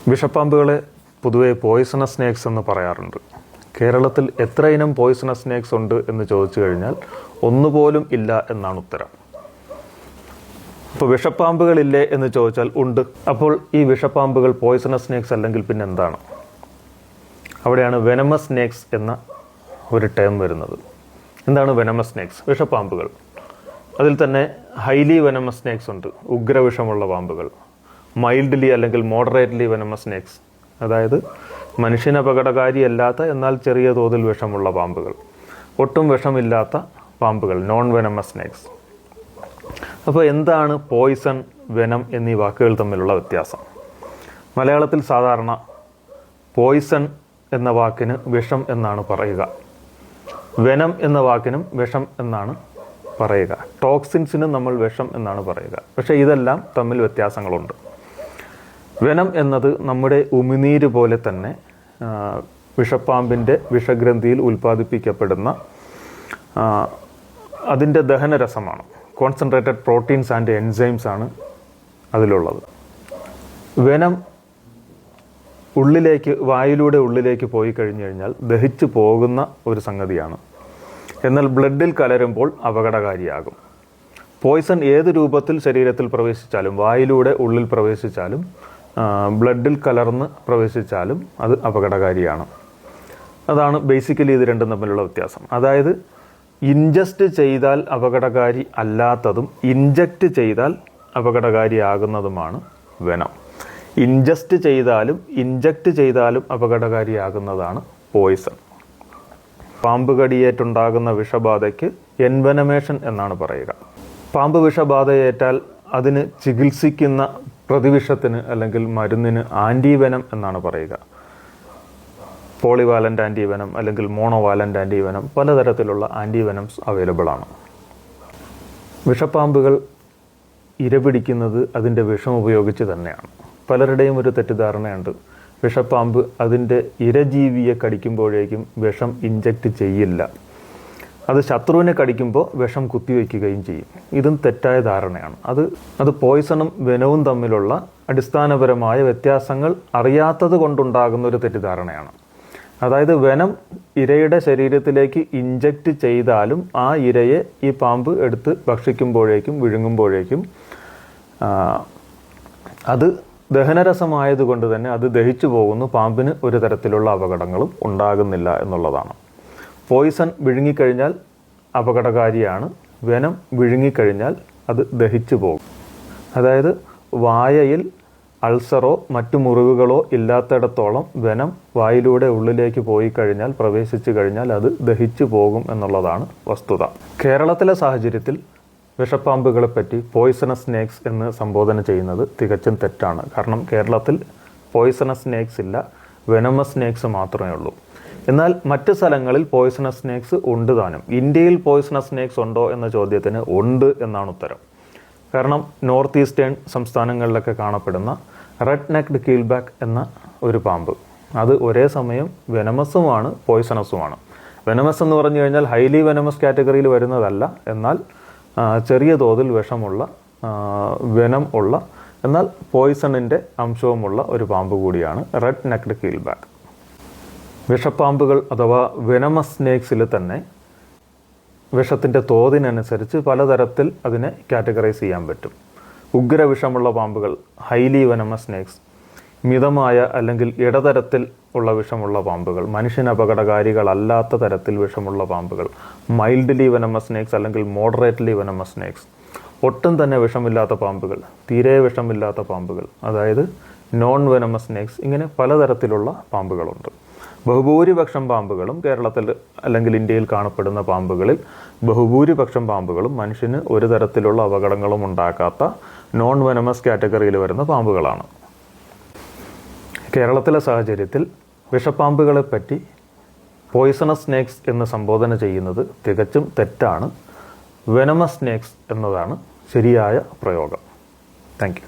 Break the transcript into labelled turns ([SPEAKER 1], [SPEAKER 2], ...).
[SPEAKER 1] വിഷപ്പാമ്പുകളെ പൊതുവെ poisonous snakes എന്ന് പറയാറുണ്ട്. കേരളത്തിൽ എത്ര ഇനം പോയിസണസ് സ്നേക്സ് ഉണ്ട് എന്ന് ചോദിച്ചു കഴിഞ്ഞാൽ ഒന്നുപോലും ഇല്ല എന്നാണ് ഉത്തരം. അപ്പോൾ വിഷപ്പാമ്പുകളില്ലേ എന്ന് ചോദിച്ചാൽ ഉണ്ട്. അപ്പോൾ ഈ വിഷപ്പാമ്പുകൾ പോയിസണസ് സ്നേക്സ് അല്ലെങ്കിൽ പിന്നെ എന്താണ്? അവിടെയാണ് വെനമസ് സ്നേക്സ് എന്ന ഒരു ടേം വരുന്നത്. എന്താണ് വെനമസ് സ്നേക്സ്? വിഷപ്പാമ്പുകൾ. അതിൽ തന്നെ ഹൈലി വെനമസ് സ്നേക്സ് ഉണ്ട്, ഉഗ്രവിഷമുള്ള പാമ്പുകൾ. മൈൽഡ്ലി അല്ലെങ്കിൽ മോഡറേറ്റ്ലി വെനമസ് സ്നേക്സ്, അതായത് മനുഷ്യന് അപകടകാരിയല്ലാത്ത എന്നാൽ ചെറിയ തോതിൽ വിഷമുള്ള പാമ്പുകൾ. ഒട്ടും വിഷമില്ലാത്ത പാമ്പുകൾ, നോൺ വെനമസ് സ്നേക്സ്. അപ്പോൾ എന്താണ് പോയിസൺ, വെനം എന്നീ വാക്കുകൾ തമ്മിലുള്ള വ്യത്യാസം? മലയാളത്തിൽ സാധാരണ പോയിസൺ എന്ന വാക്കിന് വിഷം എന്നാണ് പറയുക, വെനം എന്ന വാക്കിനും വിഷം എന്നാണ് പറയുക, ടോക്സിൻസിനും നമ്മൾ വിഷം എന്നാണ് പറയുക. പക്ഷേ ഇതെല്ലാം തമ്മിൽ വ്യത്യാസങ്ങളുണ്ട്. വെനം എന്നത് നമ്മുടെ ഉമിനീര് പോലെ തന്നെ വിഷപ്പാമ്പിൻ്റെ വിഷഗ്രന്ഥിയിൽ ഉൽപ്പാദിപ്പിക്കപ്പെടുന്ന അതിൻ്റെ ദഹനരസമാണ്. കോൺസെൻട്രേറ്റഡ് പ്രോട്ടീൻസ് ആൻഡ് എൻസൈംസ് ആണ് അതിലുള്ളത്. വെനം വായിലൂടെ ഉള്ളിലേക്ക് പോയി കഴിഞ്ഞു കഴിഞ്ഞാൽ ദഹിച്ചു പോകുന്ന ഒരു സംഗതിയാണ്. എന്നാൽ ബ്ലഡിൽ കലരുമ്പോൾ അപകടകാരിയാകും. പോയിസൺ ഏത് രൂപത്തിൽ ശരീരത്തിൽ പ്രവേശിച്ചാലും, വായിലൂടെ ഉള്ളിൽ പ്രവേശിച്ചാലും, ബ്ലഡിൽ കലർന്ന് പ്രവേശിച്ചാലും അത് അപകടകാരിയാണ്. അതാണ് ബേസിക്കലി ഇത് രണ്ടും തമ്മിലുള്ള വ്യത്യാസം. അതായത് ഇൻജസ്റ്റ് ചെയ്താൽ അപകടകാരി അല്ലാത്തതും ഇൻജക്റ്റ് ചെയ്താൽ അപകടകാരിയാകുന്നതുമാണ് വെനം. ഇൻജസ്റ്റ് ചെയ്താലും ഇൻജക്റ്റ് ചെയ്താലും അപകടകാരിയാകുന്നതാണ് പോയിസൺ. പാമ്പ് കടിയേറ്റുണ്ടാകുന്ന വിഷബാധയ്ക്ക് എൻവെനമേഷൻ എന്നാണ് പറയുക. പാമ്പ് വിഷബാധയേറ്റാൽ അതിന് ചികിത്സിക്കുന്ന പ്രതിവിഷത്തിന് അല്ലെങ്കിൽ മരുന്നിന് ആൻറ്റിവെനം എന്നാണ് പറയുക. പോളിവാലൻ്റ് ആൻറ്റിവെനം അല്ലെങ്കിൽ മോണോവാലൻ്റ് ആൻറ്റിവെനം, പലതരത്തിലുള്ള ആൻറ്റിവെനംസ് അവൈലബിൾ ആണ്. വിഷപ്പാമ്പുകൾ ഇരപിടിക്കുന്നത് അതിൻ്റെ വിഷം ഉപയോഗിച്ച് തന്നെയാണ്. പലരുടെയും ഒരു തെറ്റിദ്ധാരണയുണ്ട്, വിഷപ്പാമ്പ് അതിൻ്റെ ഇരജീവിയെ കടിക്കുമ്പോഴേക്കും വിഷം ഇഞ്ചക്റ്റ് ചെയ്യില്ല, അത് ശത്രുവിനെ കടിക്കുമ്പോൾ വിഷം കുത്തിവെക്കുകയും ചെയ്യും. ഇതും തെറ്റായ ധാരണയാണ്. അത് പോയിസണും വെനവും തമ്മിലുള്ള അടിസ്ഥാനപരമായ വ്യത്യാസങ്ങൾ അറിയാത്തത് കൊണ്ടുണ്ടാകുന്ന ഒരു തെറ്റിദ്ധാരണയാണ്. അതായത് വെനം ഇരയുടെ ശരീരത്തിലേക്ക് ഇഞ്ചക്റ്റ് ചെയ്താലും ആ ഇരയെ ഈ പാമ്പ് എടുത്ത് ഭക്ഷിക്കുമ്പോഴേക്കും വിഴുങ്ങുമ്പോഴേക്കും അത് ദഹനരസമായതുകൊണ്ട് തന്നെ അത് ദഹിച്ചു പോകുന്നു, പാമ്പിന് ഒരു തരത്തിലുള്ള അപകടങ്ങളും ഉണ്ടാകുന്നില്ല എന്നുള്ളതാണ്. പോയിസൺ വിഴുങ്ങിക്കഴിഞ്ഞാൽ അപകടകാരിയാണ്, വെനം വിഴുങ്ങിക്കഴിഞ്ഞാൽ അത് ദഹിച്ചു പോകും. അതായത് വായയിൽ അൾസറോ മറ്റു മുറിവുകളോ ഇല്ലാത്തിടത്തോളം വെനം വായിലൂടെ ഉള്ളിലേക്ക് പോയി കഴിഞ്ഞാൽ, പ്രവേശിച്ചു കഴിഞ്ഞാൽ അത് ദഹിച്ചു പോകും എന്നുള്ളതാണ് വസ്തുത. കേരളത്തിലെ സാഹചര്യത്തിൽ വിഷപ്പാമ്പുകളെപ്പറ്റി പോയിസണസ് സ്നേക്സ് എന്ന് സംബോധന ചെയ്യുന്നത് തികച്ചും തെറ്റാണ്. കാരണം കേരളത്തിൽ പോയിസണസ് സ്നേക്സ് ഇല്ല, വെനമസ് സ്നേക്സ് മാത്രമേ ഉള്ളൂ. എന്നാൽ മറ്റ് സ്ഥലങ്ങളിൽ പോയിസണസ് സ്നേക്സ് ഉണ്ട് താനും. ഇന്ത്യയിൽ പോയിസണസ് സ്നേക്സ് ഉണ്ടോ എന്ന ചോദ്യത്തിന് ഉണ്ട് എന്നാണ് ഉത്തരം. കാരണം നോർത്ത് ഈസ്റ്റേൺ സംസ്ഥാനങ്ങളിലൊക്കെ കാണപ്പെടുന്ന റെഡ് നെക്ഡ് കീൽബാക്ക് എന്ന ഒരു പാമ്പ്, അത് ഒരേ സമയം വെനമസുമാണ് പോയിസണസുമാണ്. വെനമസ് എന്ന് പറഞ്ഞു കഴിഞ്ഞാൽ ഹൈലി വെനമസ് കാറ്റഗറിയിൽ വരുന്നതല്ല, എന്നാൽ ചെറിയ തോതിൽ വിഷമുള്ള, വെനം ഉള്ള, എന്നാൽ പോയിസണിൻ്റെ അംശവുമുള്ള ഒരു പാമ്പ് കൂടിയാണ് റെഡ് നെക്ഡ് കീൽബാക്ക്. വിഷപ്പാമ്പുകൾ അഥവാ വെനമസ് സ്നേക്സിൽ തന്നെ വിഷത്തിൻ്റെ തോതിനനുസരിച്ച് പലതരത്തിൽ അതിനെ കാറ്റഗറൈസ് ചെയ്യാൻ പറ്റും. ഉഗ്രവിഷമുള്ള പാമ്പുകൾ ഹൈലി വെനമസ് സ്നേക്സ്, മിതമായ അല്ലെങ്കിൽ ഇടതരത്തിൽ ഉള്ള വിഷമുള്ള പാമ്പുകൾ, മനുഷ്യന് അപകടകാരികളല്ലാത്ത തരത്തിൽ വിഷമുള്ള പാമ്പുകൾ മൈൽഡ്ലി വെനമസ് സ്നേക്സ് അല്ലെങ്കിൽ മോഡറേറ്റ്ലി വെനമസ് സ്നേക്സ്, ഒട്ടും തന്നെ വിഷമില്ലാത്ത പാമ്പുകൾ, തീരെ വിഷമില്ലാത്ത പാമ്പുകൾ, അതായത് നോൺ വെനമസ് സ്നേക്സ്. ഇങ്ങനെ പലതരത്തിലുള്ള പാമ്പുകളുണ്ട്. ബഹുഭൂരിപക്ഷം പാമ്പുകളും കേരളത്തിൽ അല്ലെങ്കിൽ ഇന്ത്യയിൽ കാണപ്പെടുന്ന പാമ്പുകളിൽ ബഹുഭൂരിപക്ഷം പാമ്പുകളും മനുഷ്യന് ഒരു തരത്തിലുള്ള അപകടങ്ങളും ഉണ്ടാക്കാത്ത നോൺ വെനമസ് കാറ്റഗറിയിൽ വരുന്ന പാമ്പുകളാണ്. കേരളത്തിലെ സാഹചര്യത്തിൽ വിഷപ്പാമ്പുകളെപ്പറ്റി പോയിസണസ് സ്നേക്സ് എന്ന് സംബോധന ചെയ്യുന്നത് തികച്ചും തെറ്റാണ്. വെനമസ് സ്നേക്സ് എന്നതാണ് ശരിയായ പ്രയോഗം. Thank you.